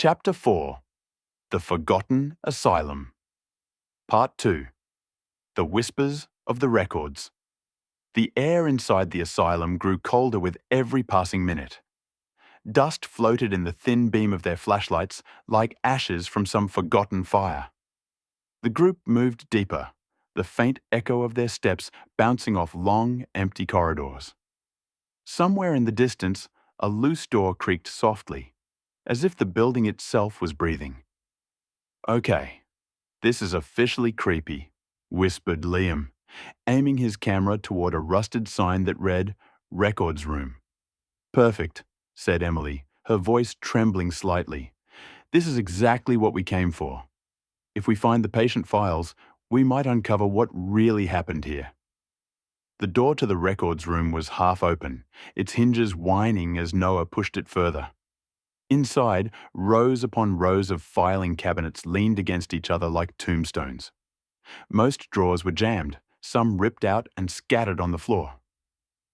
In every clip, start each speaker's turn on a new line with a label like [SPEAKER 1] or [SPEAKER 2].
[SPEAKER 1] Chapter 4. The Forgotten Asylum. Part 2. The Whispers of the Records. The air inside the asylum grew colder with every passing minute. Dust floated in the thin beam of their flashlights like ashes from some forgotten fire. The group moved deeper, the faint echo of their steps bouncing off long, empty corridors. Somewhere in the distance, a loose door creaked softly, as if the building itself was breathing. "Okay, this is officially creepy," whispered Liam, aiming his camera toward a rusted sign that read, "Records Room." "Perfect," said Emily, her voice trembling slightly. "This is exactly what we came for. If we find the patient files, we might uncover what really happened here." The door to the records room was half open, its hinges whining as Noah pushed it further. Inside, rows upon rows of filing cabinets leaned against each other like tombstones. Most drawers were jammed, some ripped out and scattered on the floor.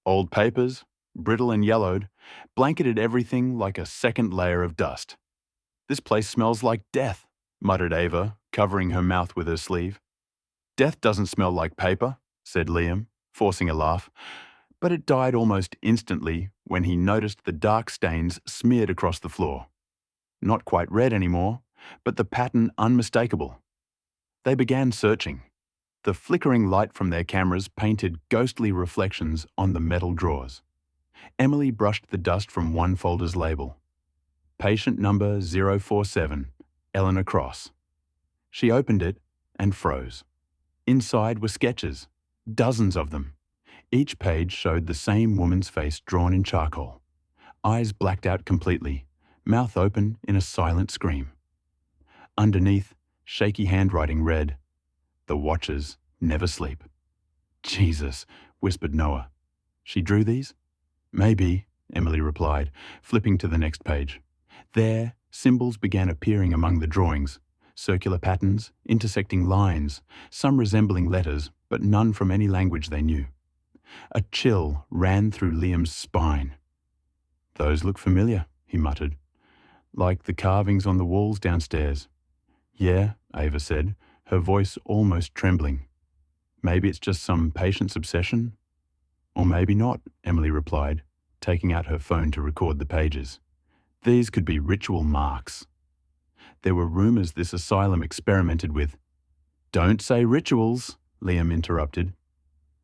[SPEAKER 1] Old papers, brittle and yellowed, blanketed everything like a second layer of dust. "This place smells like death," muttered Ava, covering her mouth with her sleeve. "Death doesn't smell like paper," said Liam, forcing a laugh, but it died almost instantly when he noticed the dark stains smeared across the floor. Not quite red anymore, but the pattern unmistakable. They began searching. The flickering light from their cameras painted ghostly reflections on the metal drawers. Emily brushed the dust from one folder's label. "Patient number 047, Eleanor Cross." She opened it and froze. Inside were sketches, dozens of them. Each page showed the same woman's face drawn in charcoal. Eyes blacked out completely, mouth open in a silent scream. Underneath, shaky handwriting read, "The Watchers never sleep." "Jesus," whispered Noah. "She drew these?" "Maybe," Emily replied, flipping to the next page. There, symbols began appearing among the drawings, circular patterns, intersecting lines, some resembling letters, but none from any language they knew. A chill ran through Liam's spine. "Those look familiar," he muttered. "Like the carvings on the walls downstairs." "Yeah," Ava said, her voice almost trembling. "Maybe it's just some patient's obsession?" "Or maybe not," Emily replied, taking out her phone to record the pages. "These could be ritual marks." There were rumors this asylum experimented with. "Don't say rituals," Liam interrupted.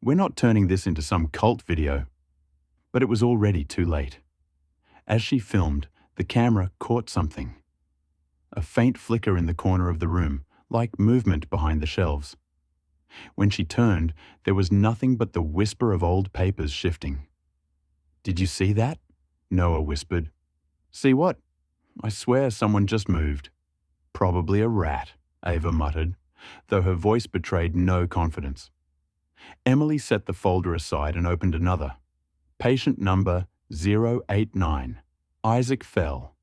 [SPEAKER 1] "We're not turning this into some cult video." But it was already too late. As she filmed, the camera caught something. A faint flicker in the corner of the room, like movement behind the shelves. When she turned, there was nothing but the whisper of old papers shifting. "Did you see that?" Noah whispered. "See what?" "I swear someone just moved." "Probably a rat," Ava muttered, though her voice betrayed no confidence. Emily set the folder aside and opened another. Patient number 089, Isaac Fell.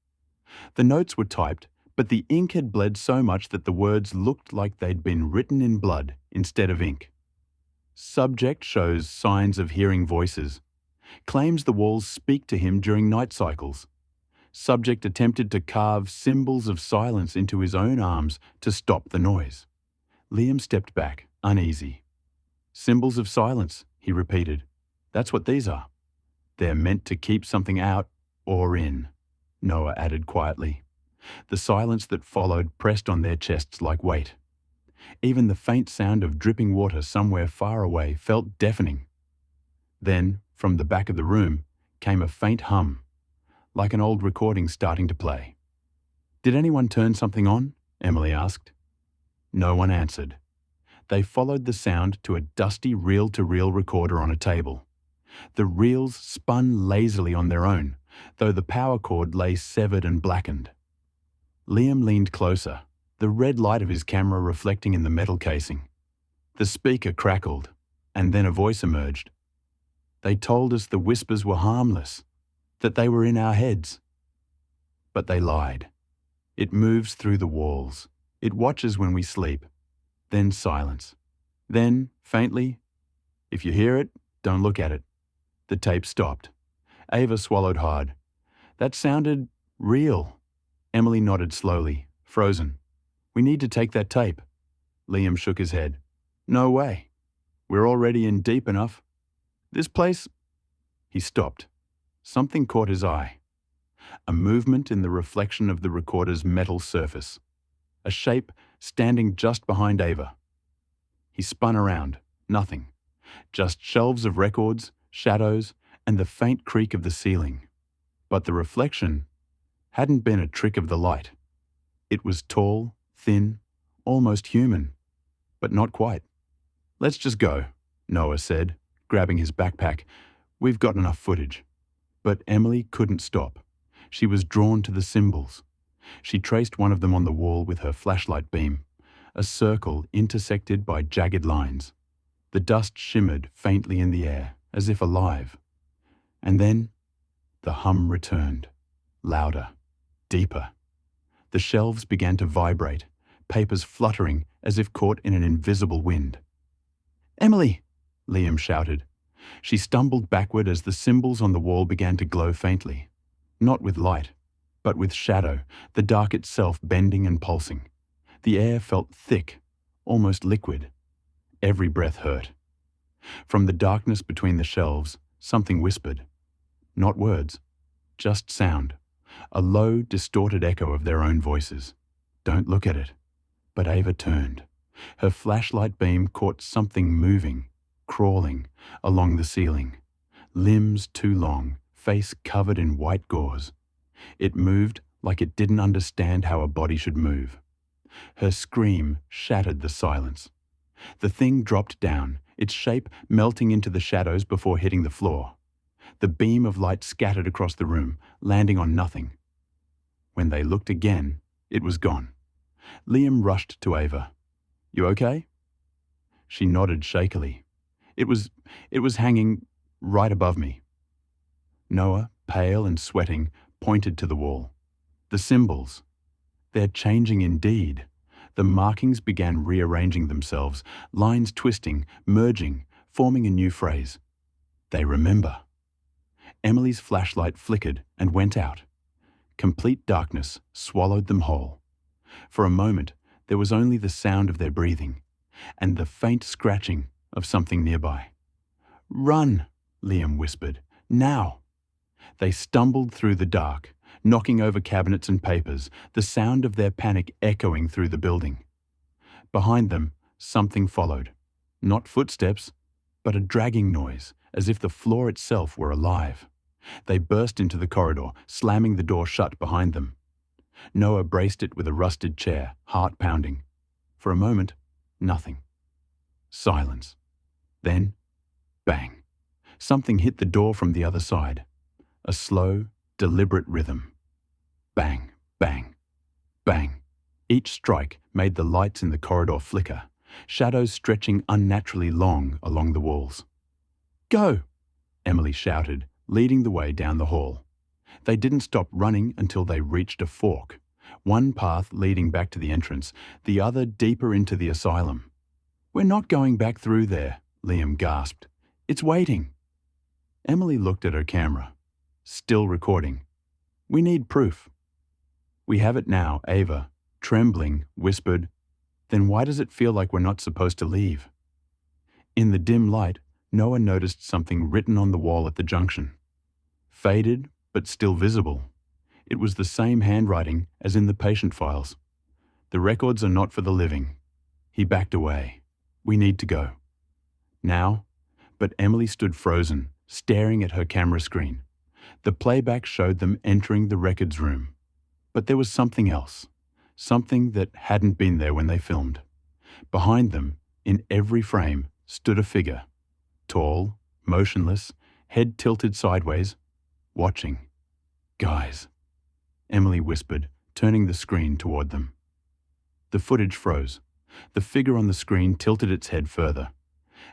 [SPEAKER 1] The notes were typed, but the ink had bled so much that the words looked like they'd been written in blood instead of ink. Subject shows signs of hearing voices. Claims the walls speak to him during night cycles. Subject attempted to carve symbols of silence into his own arms to stop the noise. Liam stepped back, uneasy. "Symbols of silence," he repeated. "That's what these are." "They're meant to keep something out or in," Noah added quietly. The silence that followed pressed on their chests like weight. Even the faint sound of dripping water somewhere far away felt deafening. Then, from the back of the room, came a faint hum, like an old recording starting to play. "Did anyone turn something on?" Emily asked. No one answered. They followed the sound to a dusty reel-to-reel recorder on a table. The reels spun lazily on their own, though the power cord lay severed and blackened. Liam leaned closer, the red light of his camera reflecting in the metal casing. The speaker crackled, and then a voice emerged. "They told us the whispers were harmless, that they were in our heads. But they lied. It moves through the walls. It watches when we sleep. Then silence. Then, faintly, 'If you hear it, don't look at it.'" The tape stopped. Ava swallowed hard. "That sounded real." Emily nodded slowly, frozen. We need to take that tape. Liam shook his head. No way. We're already in deep enough. This place... He stopped. Something caught his eye. A movement in the reflection of the recorder's metal surface. A shape standing just behind Ava. He spun around. Nothing. Just shelves of records, shadows, and the faint creak of the ceiling. But the reflection hadn't been a trick of the light. It was tall, thin, almost human, but not quite. Let's just go, Noah said, grabbing his backpack. We've got enough footage. But Emily couldn't stop. She was drawn to the symbols. She traced one of them on the wall with her flashlight beam, a circle intersected by jagged lines. The dust shimmered faintly in the air, as if alive. And then the hum returned, louder, deeper. The shelves began to vibrate, papers fluttering as if caught in an invisible wind. Emily! Liam shouted. She stumbled backward as the symbols on the wall began to glow faintly. Not with light, but with shadow, the dark itself bending and pulsing. The air felt thick, almost liquid. Every breath hurt. From the darkness between the shelves, something whispered. Not words, just sound. A low, distorted echo of their own voices. Don't look at it. But Ava turned. Her flashlight beam caught something moving, crawling, along the ceiling. Limbs too long, face covered in white gauze. It moved like it didn't understand how a body should move. Her scream shattered the silence. The thing dropped down, its shape melting into the shadows before hitting the floor. The beam of light scattered across the room, landing on nothing. When they looked again, it was gone. Liam rushed to Ava. You okay? She nodded shakily. It was hanging right above me. Noah, pale and sweating, pointed to the wall. The symbols. They're changing indeed. The markings began rearranging themselves, lines twisting, merging, forming a new phrase. They remember. Emily's flashlight flickered and went out. Complete darkness swallowed them whole. For a moment, there was only the sound of their breathing and the faint scratching of something nearby. Run, Liam whispered. Now! They stumbled through the dark, knocking over cabinets and papers, the sound of their panic echoing through the building. Behind them, something followed. Not footsteps, but a dragging noise, as if the floor itself were alive. They burst into the corridor, slamming the door shut behind them. Noah braced it with a rusted chair, heart pounding. For a moment, nothing. Silence. Then, bang. Something hit the door from the other side. A slow, deliberate rhythm. Bang, bang, bang. Each strike made the lights in the corridor flicker, shadows stretching unnaturally long along the walls. Go! Emily shouted, leading the way down the hall. They didn't stop running until they reached a fork, one path leading back to the entrance, the other deeper into the asylum. We're not going back through there, Liam gasped. It's waiting. Emily looked at her camera. Still recording. We need proof. We have it now, Ava, trembling, whispered. Then why does it feel like we're not supposed to leave? In the dim light, Noah noticed something written on the wall at the junction. Faded, but still visible. It was the same handwriting as in the patient files. The records are not for the living. He backed away. We need to go. Now? But Emily stood frozen, staring at her camera screen. The playback showed them entering the records room. But there was something else. Something that hadn't been there when they filmed. Behind them, in every frame, stood a figure. Tall, motionless, head tilted sideways, watching. Guys, Emily whispered, turning the screen toward them. The footage froze. The figure on the screen tilted its head further,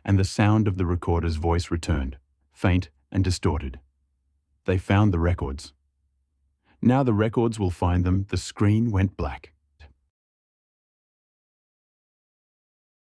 [SPEAKER 1] and the sound of the recorder's voice returned, faint and distorted. They found the records. Now the records will find them. The screen went black.